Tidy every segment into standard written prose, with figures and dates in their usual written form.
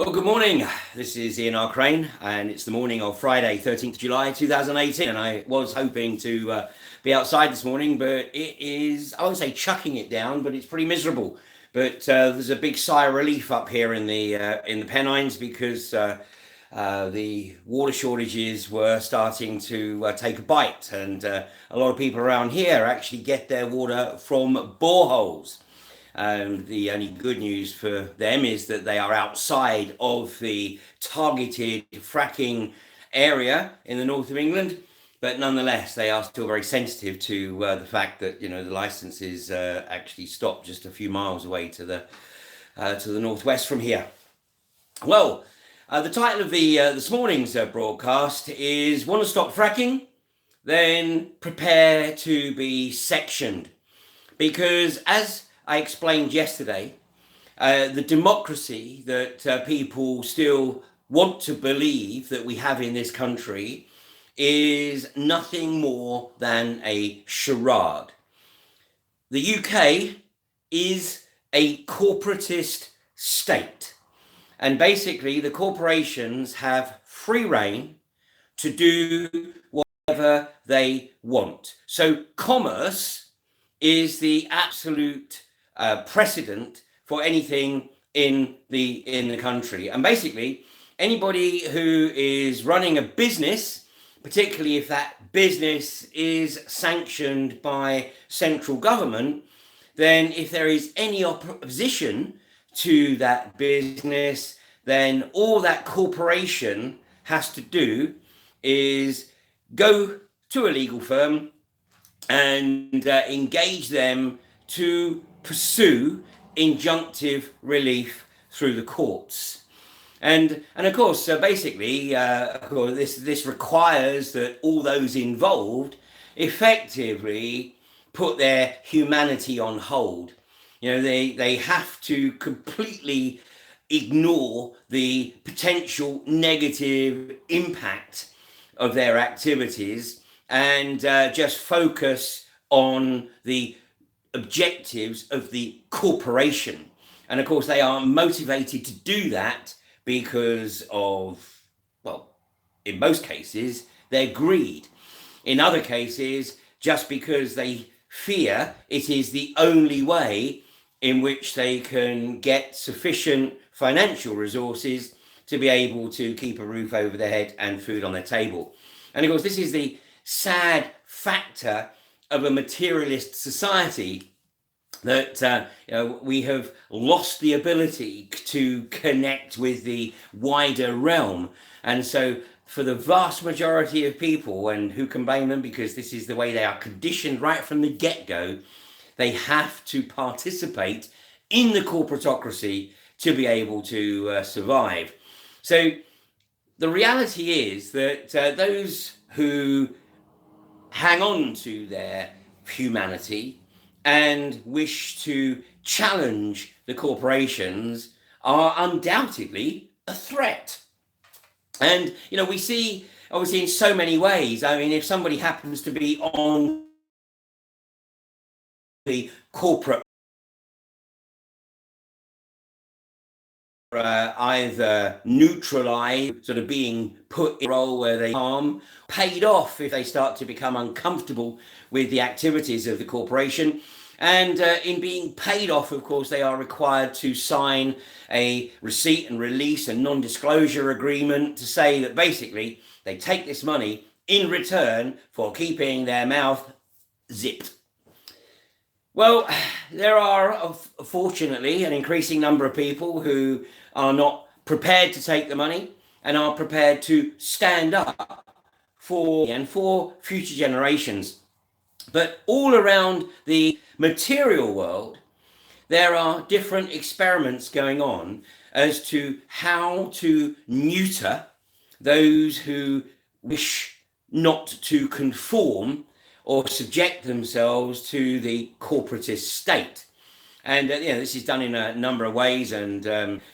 Well, good morning. This is Ian R. Crane, and it's the morning of Friday, 13th July 2018. And I was hoping to be outside this morning, but it is, I won't say chucking it down, but it's pretty miserable. But there's a big sigh of relief up here in the Pennines because the water shortages were starting to take a bite, and a lot of people around here actually get their water from boreholes. The only good news for them is that they are outside of the targeted fracking area in the north of England, but nonetheless, they are still very sensitive to the fact that the license is actually stopped just a few miles away to the northwest from here. Well, the title of this morning's broadcast is "Want to Stop Fracking? Then Prepare to be Sectioned," because as I explained yesterday, the democracy that people still want to believe that we have in this country is nothing more than a charade. The UK is a corporatist state, and basically the corporations have free rein to do whatever they want. So commerce is the absolute precedent for anything in the country. And basically, anybody who is running a business, particularly if that business is sanctioned by central government, then if there is any opposition to that business, then all that corporation has to do is go to a legal firm and engage them to pursue injunctive relief through the courts. And of course, basically, this requires that all those involved effectively put their humanity on hold. They have to completely ignore the potential negative impact of their activities and just focus on the objectives of the corporation. And of course, they are motivated to do that because of, well, in most cases, their greed. In other cases, just because they fear it is the only way in which they can get sufficient financial resources to be able to keep a roof over their head and food on their table. And of course, this is the sad factor of a materialist society, that we have lost the ability to connect with the wider realm. And so for the vast majority of people, and who can blame them, because this is the way they are conditioned right from the get-go, they have to participate in the corporatocracy to be able to survive. So the reality is that those who hang on to their humanity and wish to challenge the corporations are undoubtedly a threat. And, we see, obviously, in so many ways. I mean, if somebody happens to be on the corporate either neutralized, sort of being put in a role where they harm, paid off if they start to become uncomfortable with the activities of the corporation. And in being paid off, of course, they are required to sign a receipt and release and non-disclosure agreement to say that basically they take this money in return for keeping their mouth zipped. Well, there are, fortunately, an increasing number of people who are not prepared to take the money and are prepared to stand up for future generations. But all around the material world, there are different experiments going on as to how to neuter those who wish not to conform or subject themselves to the corporatist state. And this is done in a number of ways, and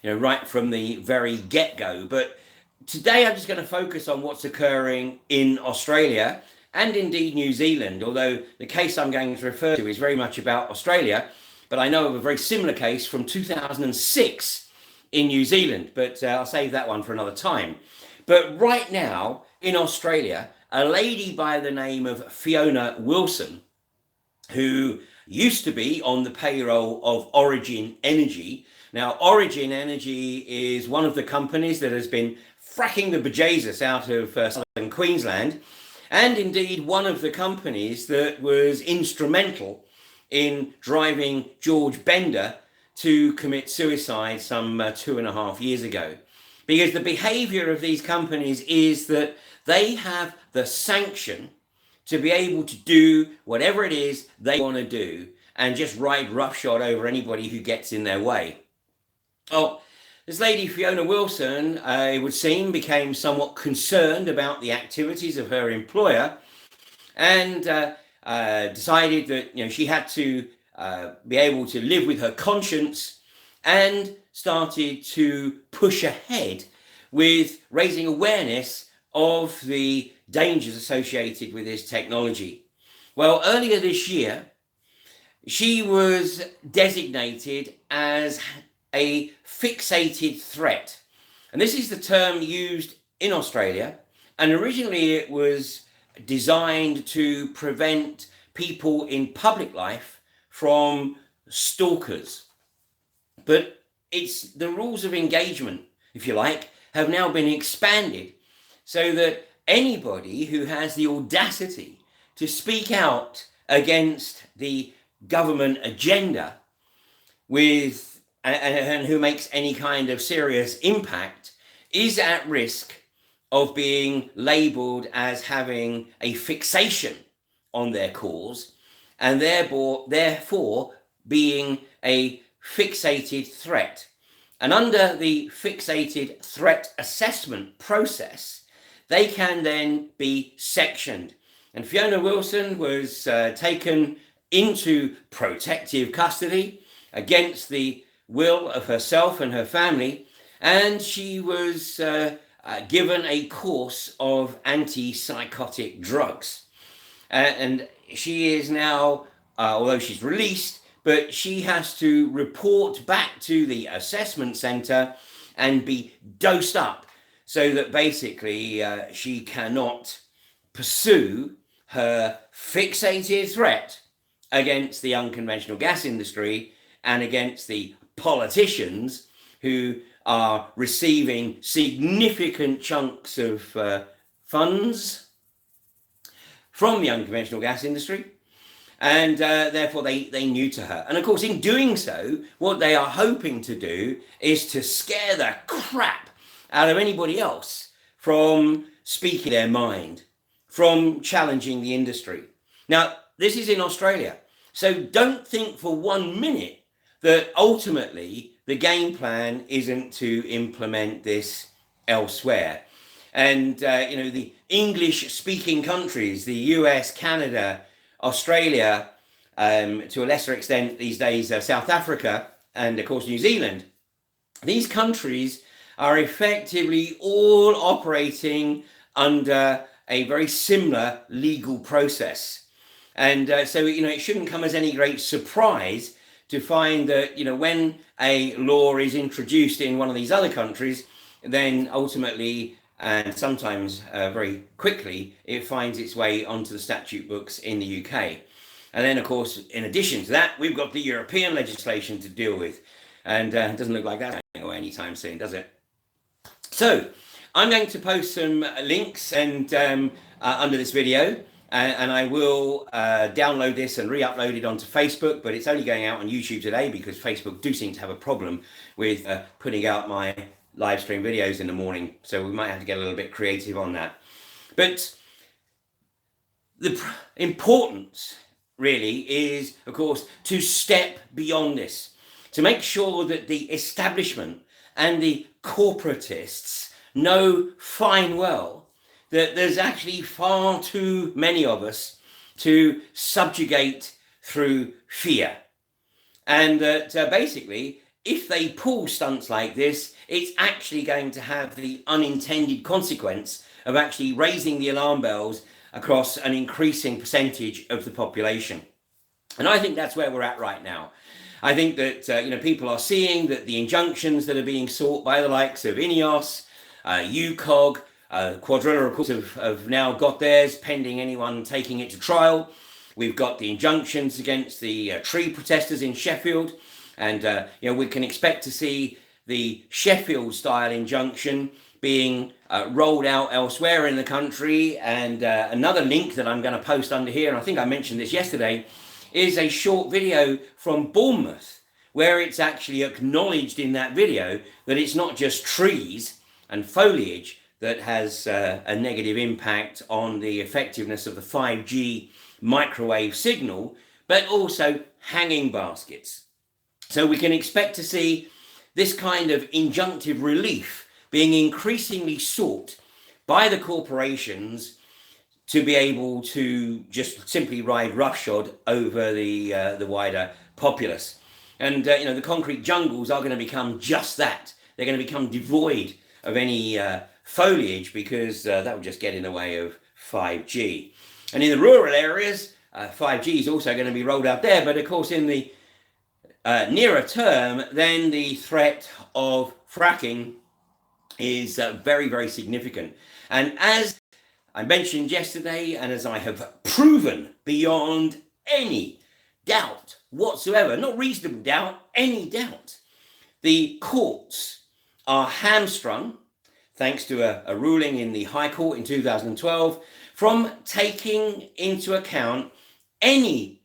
right from the very get-go. But today I'm just going to focus on what's occurring in Australia and indeed New Zealand, although the case I'm going to refer to is very much about Australia. But I know of a very similar case from 2006 in New Zealand, but I'll save that one for another time. But right now in Australia, a lady by the name of Fiona Wilson, who used to be on the payroll of Origin Energy. Now, Origin Energy is one of the companies that has been fracking the bejesus out of southern Queensland, and indeed one of the companies that was instrumental in driving George Bender to commit suicide some 2.5 years ago. Because the behavior of these companies is that they have the sanction to be able to do whatever it is they want to do and just ride roughshod over anybody who gets in their way. Well, this lady, Fiona Wilson, it would seem, became somewhat concerned about the activities of her employer and decided that she had to be able to live with her conscience, and started to push ahead with raising awareness of the dangers associated with this technology. Well, earlier this year, she was designated as a fixated threat. And this is the term used in Australia. And originally it was designed to prevent people in public life from stalkers. But it's the rules of engagement, if you like, have now been expanded so that anybody who has the audacity to speak out against the government agenda and who makes any kind of serious impact is at risk of being labelled as having a fixation on their cause, and therefore being a fixated threat. And under the fixated threat assessment process, they can then be sectioned. And Fiona Wilson was taken into protective custody against the will of herself and her family, and she was given a course of antipsychotic drugs. And she is now, although she's released, but she has to report back to the assessment centre and be dosed up so that basically she cannot pursue her fixated threat against the unconventional gas industry and against the politicians who are receiving significant chunks of funds from the unconventional gas industry. And therefore they knew to her. And of course, in doing so, what they are hoping to do is to scare the crap out of anybody else from speaking their mind, from challenging the industry. Now, this is in Australia. So don't think for 1 minute that ultimately the game plan isn't to implement this elsewhere. And, the English-speaking countries, the US, Canada, Australia, to a lesser extent these days, South Africa, and of course New Zealand. These countries are effectively all operating under a very similar legal process. And so, it shouldn't come as any great surprise to find that, when a law is introduced in one of these other countries, then ultimately, and sometimes very quickly, it finds its way onto the statute books in the UK. And then, of course, in addition to that, we've got the European legislation to deal with. And it doesn't look like that's going away anytime soon, does it? So I'm going to post some links and under this video, and I will download this and re-upload it onto Facebook, but it's only going out on YouTube today because Facebook do seem to have a problem with putting out my live stream videos in the morning, so we might have to get a little bit creative on that. But the importance really is, of course, to step beyond this, to make sure that the establishment and the corporatists know fine well that there's actually far too many of us to subjugate through fear. And that basically, if they pull stunts like this, it's actually going to have the unintended consequence of actually raising the alarm bells across an increasing percentage of the population. And I think that's where we're at right now. I think that people are seeing that the injunctions that are being sought by the likes of INEOS, UCOG, Quadrilla, of course, have now got theirs pending anyone taking it to trial. We've got the injunctions against the tree protesters in Sheffield, and we can expect to see the Sheffield-style injunction being rolled out elsewhere in the country. And another link that I'm going to post under here, and I think I mentioned this yesterday, is a short video from Bournemouth, where it's actually acknowledged in that video that it's not just trees and foliage that has a negative impact on the effectiveness of the 5G microwave signal, but also hanging baskets. So we can expect to see this kind of injunctive relief being increasingly sought by the corporations to be able to just simply ride roughshod over the wider populace. And the concrete jungles are going to become just that. They're going to become devoid of any foliage, because that would just get in the way of 5G. And in the rural areas, 5G is also going to be rolled out there. But of course, in the nearer term, then the threat of fracking is very, very significant. And as I mentioned yesterday, and as I have proven beyond any doubt whatsoever, not reasonable doubt, any doubt, the courts are hamstrung, thanks to a ruling in the High Court in 2012, from taking into account any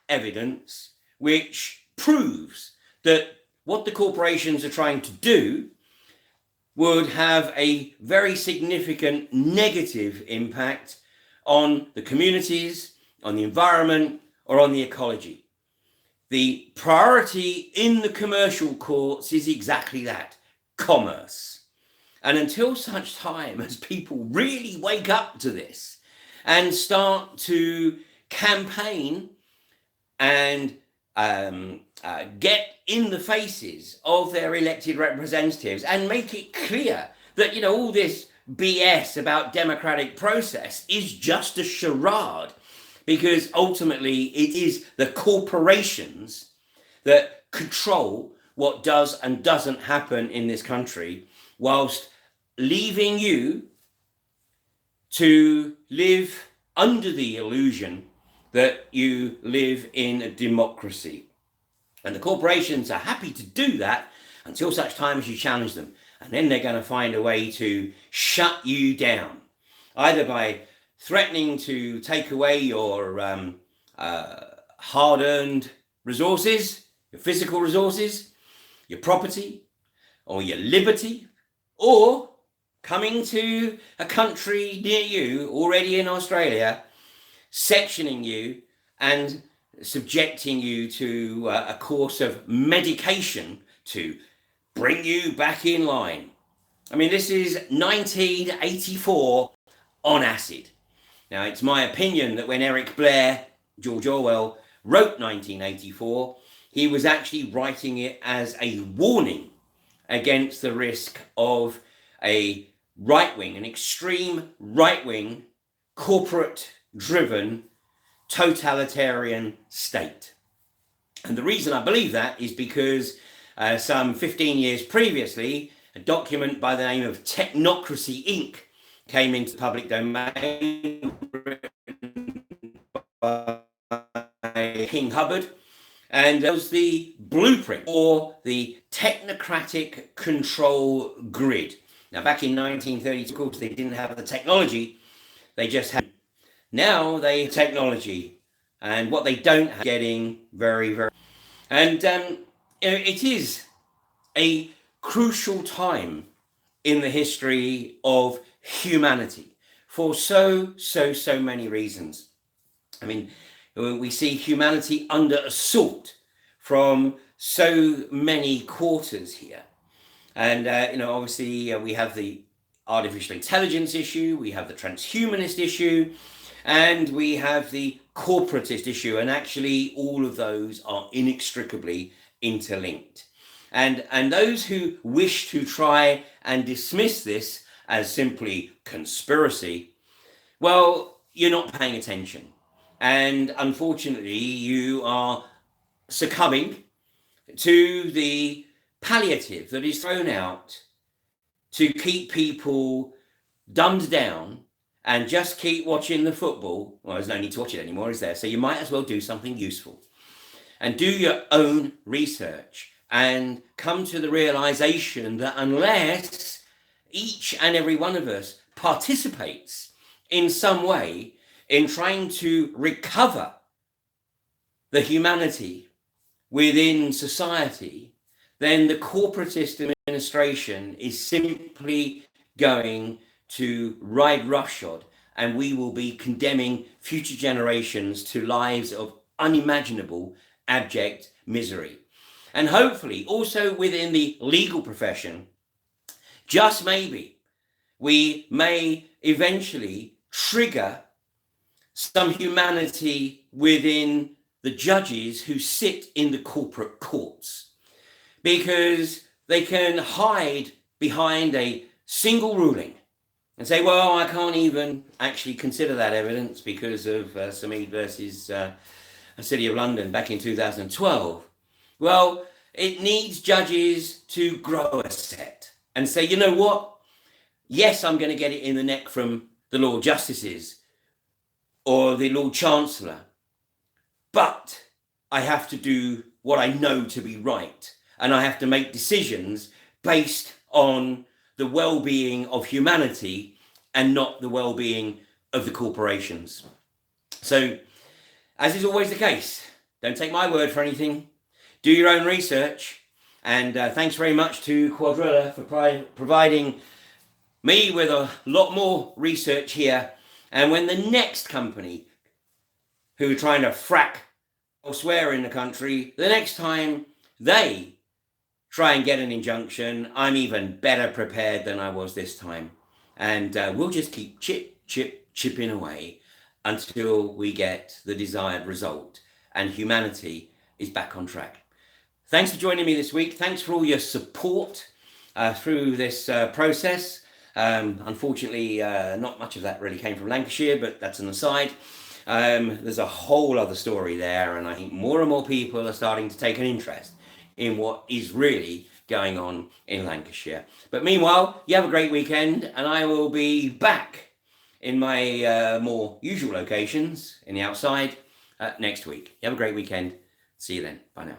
evidence which proves that what the corporations are trying to do would have a very significant negative impact on the communities, on the environment, or on the ecology. The priority in the commercial courts is exactly that: commerce. And until such time as people really wake up to this and start to campaign and get in the faces of their elected representatives and make it clear that, all this BS about democratic process is just a charade, because ultimately it is the corporations that control what does and doesn't happen in this country, whilst leaving you to live under the illusion that you live in a democracy. And the corporations are happy to do that until such time as you challenge them. And then they're going to find a way to shut you down, either by threatening to take away your hard-earned resources, your physical resources, your property, or your liberty, or coming to a country near you, already in Australia, sectioning you and subjecting you to a course of medication to bring you back in line. I mean, this is 1984 on acid. Now, it's my opinion that when Eric Blair, George Orwell, wrote 1984, he was actually writing it as a warning against the risk of a right-wing, an extreme right-wing, corporate-driven, totalitarian state. And the reason I believe that is because some 15 years previously, a document by the name of Technocracy Inc. came into the public domain, written by King Hubbard, and it was the blueprint for the technocratic control grid. Now, back in 1932, of course, they didn't have the technology, they just had. Now they have technology, and what they don't have, getting very, very. And it is a crucial time in the history of humanity for so many reasons. I mean, we see humanity under assault from so many quarters here. And, obviously we have the artificial intelligence issue, we have the transhumanist issue, and we have the corporatist issue. And actually all of those are inextricably interlinked. And those who wish to try and dismiss this as simply conspiracy, well, you're not paying attention. And unfortunately, you are succumbing to the palliative that is thrown out to keep people dumbed down and just keep watching the football. Well, there's no need to watch it anymore, is there? So you might as well do something useful and do your own research and come to the realization that unless each and every one of us participates in some way in trying to recover the humanity within society, then the corporatist administration is simply going to ride roughshod, and we will be condemning future generations to lives of unimaginable abject misery. And hopefully also within the legal profession, just maybe, we may eventually trigger some humanity within the judges who sit in the corporate courts, because they can hide behind a single ruling and say, well, I can't even actually consider that evidence because of Samid versus the City of London back in 2012. Well, it needs judges to grow a set and say, you know what? Yes, I'm going to get it in the neck from the Lord Justices or the Lord Chancellor, but I have to do what I know to be right, and I have to make decisions based on the well-being of humanity and not the well-being of the corporations. So, as is always the case, don't take my word for anything. Do your own research. And thanks very much to Quadrilla for providing me with a lot more research here. And when the next company who are trying to frack elsewhere in the country, the next time they try and get an injunction, I'm even better prepared than I was this time. And we'll just keep chipping away until we get the desired result and humanity is back on track. Thanks for joining me this week. Thanks for all your support through this process. Unfortunately, not much of that really came from Lancashire, but that's an aside. There's a whole other story there, and I think more and more people are starting to take an interest in what is really going on in Lancashire. But meanwhile, you have a great weekend, and I will be back in my more usual locations in the outside next week. You have a great weekend. See you then. Bye now.